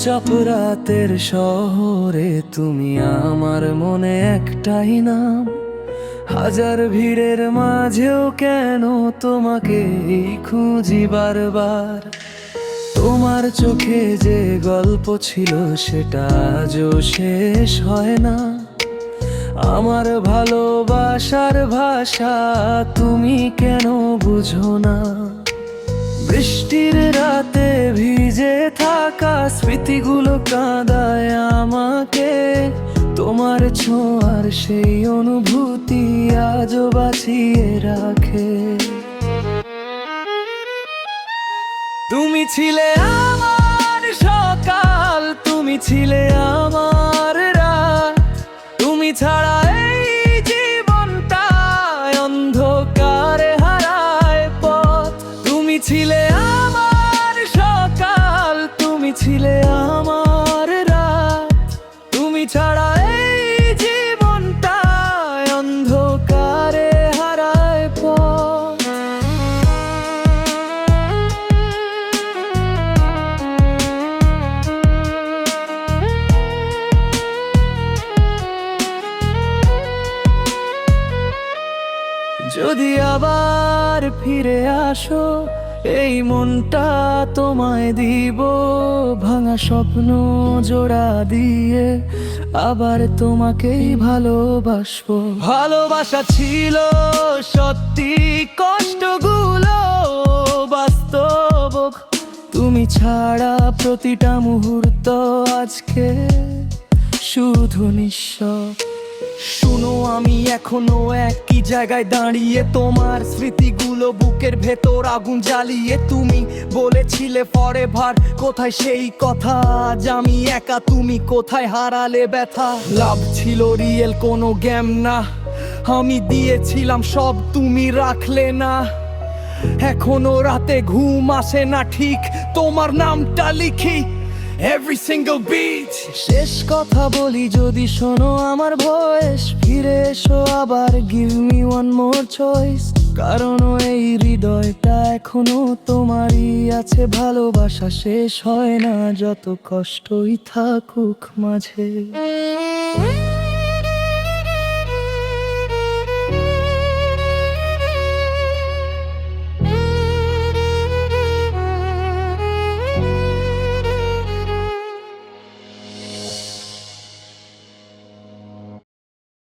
চুপচাপ রাতের শহরে তুমি আমার মনে একটাই নাম। হাজার ভিড়ের মাঝেও কেন তোমাকে খুঁজি বারবার। তোমার চোখে যে গল্প ছিল সেটা আজও শেষ হয় না। আমার ভালোবাসার ভাষা তুমি কেন বুঝো না? বৃষ্টির রাতে ভিজে থাকা স্মৃতিগুলো কাঁদায় আমাকে। তোমার ছোঁয়ার সেই অনুভূতি আজও বাঁচিয়ে রাখে। তুমি ছিলে আমার সকাল, তুমি ছিলে আমার রাত। তুমি ছাড়া এই জীবনটা অন্ধকারে হারায় পথ। তুমি ছিলে আমার সকাল, তুমি ছিলে আমার রাত। তুমি ছাড়া এই জীবনটা অন্ধকারে হারায় পথ। যদি আবার ফিরে আসো, এই মনটা তোমায় দিব। ভাঙা স্বপ্ন জোড়া দিয়ে আবার তোমাকেই ভালোবাসবো। ভালোবাসা ছিল সত্যি, কষ্টগুলো বাস্তব। তুমি ছাড়া প্রতিটা মুহূর্ত আজকে শুধু নিঃশব্দ। শুনো, আমি এখনো একই জায়গায় দাঁড়িয়ে, তোমার স্মৃতিগুলো বুকের ভেতর আগুন জ্বালিয়ে। তুমি বলেছিলে ফরএভার, কোথায় সেই কথা? আজ আমি একা, তুমি কোথায় হারালে ব্যথা? লাভ ছিল রিয়েল কোনো গেম না, আমি দিয়েছিলাম সব, তুমি রাখলে না। এখনো রাতে ঘুম আসে না, ঠিক তোমার নামটা লিখি every single beat। শেষ কথা বলি, যদি শোনো আমার ভয়েস, ফিরে এসো আবার, give me one more choice। কারণ এই হৃদয়টা এখনো তোমারই আছে। ভালোবাসা শেষ হয় না, যত কষ্টই থাকুক মাঝে।